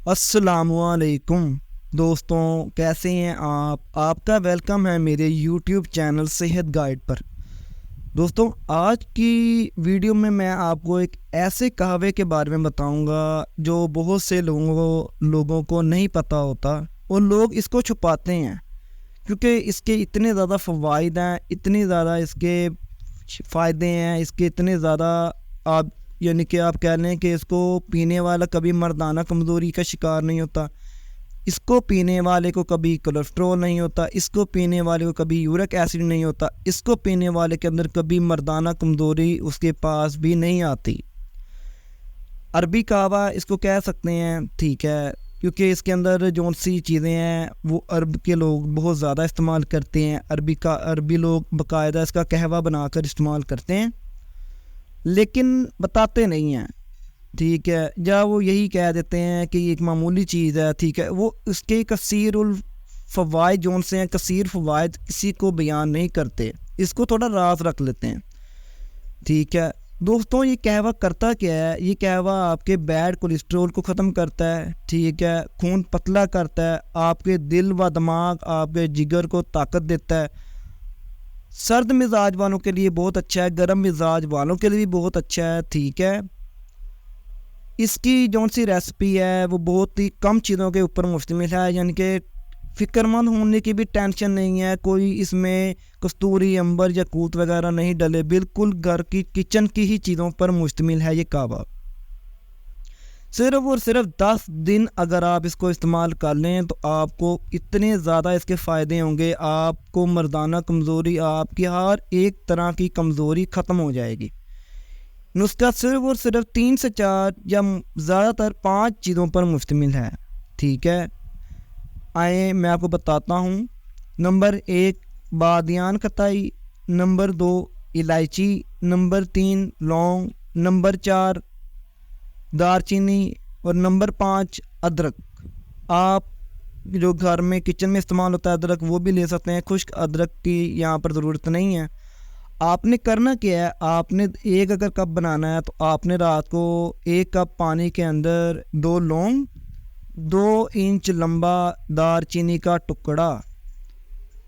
अस्सलामुअलैकुम दोस्तों, कैसे हैं आपका वेलकम है मेरे यूट्यूब चैनल सेहत गाइड पर। दोस्तों, आज की वीडियो में मैं आपको एक ऐसे कहवे के बारे में बताऊंगा जो बहुत से लोगों को नहीं पता होता और लोग इसको छुपाते हैं, क्योंकि इसके इतने ज़्यादा फ़वाइद हैं, इतने ज़्यादा इसके फ़ायदे हैं, इसके इतने ज़्यादा आप यानी कि आप कह लें कि इसको पीने वाला कभी मर्दाना कमज़ोरी का शिकार नहीं होता, इसको पीने वाले को कभी कोलेस्ट्रॉल नहीं होता, इसको पीने वाले को कभी यूरिक एसिड नहीं होता, इसको पीने वाले के अंदर कभी मर्दाना कमज़ोरी उसके पास भी नहीं आती। अरबी कहवा इसको कह सकते हैं, ठीक है, क्योंकि इसके अंदर जो सी चीज़ें हैं वो अरब के लोग बहुत ज़्यादा इस्तेमाल करते हैं। अरबी लोग बाकायदा इसका कहवा बनाकर इस्तेमाल करते हैं, लेकिन बताते नहीं हैं, ठीक है, या वो यही कह देते हैं कि एक मामूली चीज़ है, ठीक है। वो इसके कसीरुल फ़वाइद जोन से हैं, कसीर फ़वाइद किसी को बयान नहीं करते, इसको थोड़ा राज रख लेते हैं, ठीक है। दोस्तों, ये कहवा करता क्या है? ये कहवा आपके बैड कोलेस्ट्रॉल को ख़त्म करता है, ठीक है, खून पतला करता है, आपके दिल व दिमाग, आपके जिगर को ताकत देता है। सर्द मिजाज वालों के लिए बहुत अच्छा है, गर्म मिजाज वालों के लिए भी बहुत अच्छा है, ठीक है। इसकी जौन सी रेसिपी है वो बहुत ही कम चीज़ों के ऊपर मुश्तमिल है, यानी कि फ़िक्रमंद होने की भी टेंशन नहीं है, कोई इसमें कस्तूरी अंबर या कूत वगैरह नहीं डले, बिल्कुल घर की किचन की ही चीज़ों पर मुश्तमिल है ये कहवा। सिर्फ और सिर्फ 10 दिन अगर आप इसको इस्तेमाल कर लें तो आपको इतने ज़्यादा इसके फ़ायदे होंगे, आपको मर्दाना कमज़ोरी, आपकी हर एक तरह की कमज़ोरी ख़त्म हो जाएगी। नुस्खा सिर्फ और सिर्फ 3 से 4 या ज़्यादातर 5 चीज़ों पर मुश्तमिल है, ठीक है। आए मैं आपको बताता हूँ। नंबर 1 बादियान खताई, नंबर 2 इलायची, नंबर 3 लौंग, नंबर 4 दारचीनी और नंबर 5 अदरक। आप जो घर में किचन में इस्तेमाल होता है अदरक, वो भी ले सकते हैं, खुश्क अदरक की यहाँ पर ज़रूरत नहीं है। आपने करना क्या है, आपने एक अगर कप बनाना है तो आपने रात को 1 कप पानी के अंदर 2 लौंग, 2 इंच लंबा दारचीनी का टुकड़ा,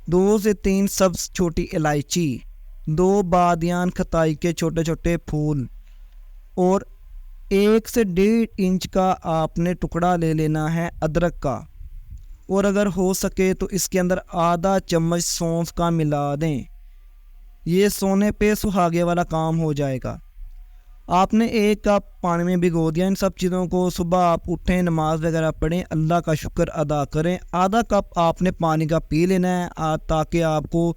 2 से 3 सब्ज़ छोटी इलायची, 2 बादियान खताई के छोटे छोटे फूल और 1 से 1.5 इंच का आपने टुकड़ा ले लेना है अदरक का। और अगर हो सके तो इसके अंदर आधा चम्मच सौंफ का मिला दें, ये सोने पे सुहागे वाला काम हो जाएगा। आपने 1 कप पानी में भिगो दिया इन सब चीज़ों को। सुबह आप उठें, नमाज वगैरह पढ़ें, अल्लाह का शुक्र अदा करें, आधा कप आपने पानी का पी लेना है ताकि आपको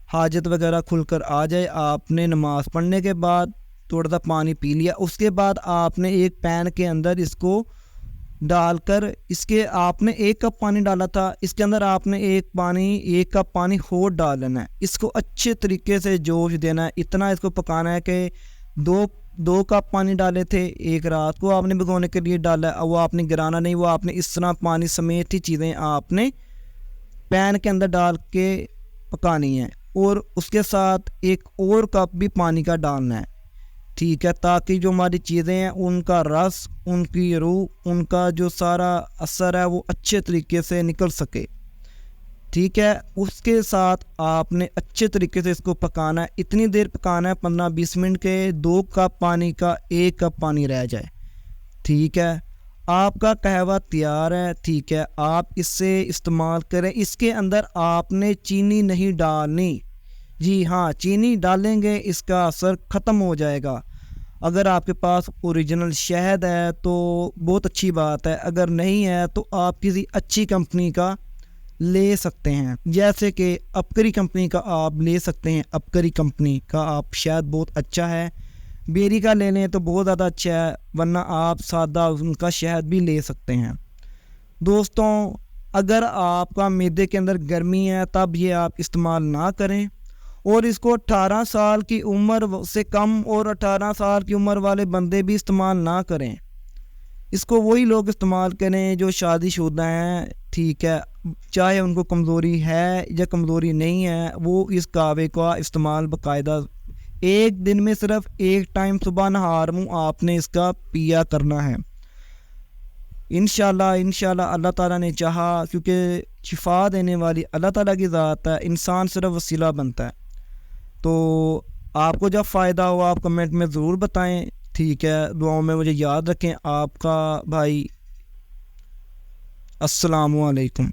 हाजत वगैरह खुलकर आ जाए। आपने नमाज पढ़ने के बाद थोड़ा सा पानी पी लिया, उसके बाद आपने एक पैन के अंदर इसको डालकर, इसके आपने 1 कप पानी डाला था, इसके अंदर आपने 1 कप पानी और डाल लेना है। इसको अच्छे तरीके से जोश देना है, इतना इसको पकाना है कि 2 कप पानी डाले थे, 1 रात को आपने भिगोने के लिए डाला है, वो आपने गिराना नहीं, वो आपने इस तरह पानी समेत ही चीज़ें आपने पैन के अंदर डाल के पकानी है। और उसके साथ 1 और कप भी पानी का डालना है, ठीक है, ताकि जो हमारी चीज़ें हैं उनका रस, उनकी रूह, उनका जो सारा असर है वो अच्छे तरीके से निकल सके, ठीक है। उसके साथ आपने अच्छे तरीके से इसको पकाना है, इतनी देर पकाना है 15-20 मिनट के 2 कप पानी का 1 कप पानी रह जाए, ठीक है। आपका कहवा तैयार है, ठीक है, आप इससे इस्तेमाल करें। इसके अंदर आपने चीनी नहीं डालनी, जी हाँ, चीनी डालेंगे इसका असर ख़त्म हो जाएगा। अगर आपके पास ओरिजिनल शहद है तो बहुत अच्छी बात है, अगर नहीं है तो आप किसी अच्छी कंपनी का ले सकते हैं, जैसे कि अपकरी कंपनी का आप ले सकते हैं। अपकरी कंपनी का आप शहद बहुत अच्छा है, बेरी का ले लें तो बहुत ज़्यादा अच्छा है, वरना आप सादा उनका शहद भी ले सकते हैं। दोस्तों, अगर आपका मैदे के अंदर गर्मी है तब ये आप इस्तेमाल ना करें, और इसको 18 साल की उम्र से कम और 18 साल की उम्र वाले बंदे भी इस्तेमाल ना करें। इसको वही लोग इस्तेमाल करें जो शादीशुदा हैं, ठीक है, चाहे उनको कमज़ोरी है या कमज़ोरी नहीं है, वो इस कहवे का इस्तेमाल बाकायदा 1 दिन में सिर्फ 1 टाइम सुबह नहार मुँह आपने इसका पिया करना है। انشاءاللہ اللہ تعالیٰ نے چاہا، کیونکہ شفا دینے والی اللہ تعالیٰ کی ذات ہے، انسان صرف وسیلہ بنتا ہے۔ تو آپ کو جب فائدہ ہو آپ کمنٹ میں ضرور بتائیں، ٹھیک ہے؟ دعاؤں میں مجھے یاد رکھیں۔ آپ کا بھائی، السلام علیکم۔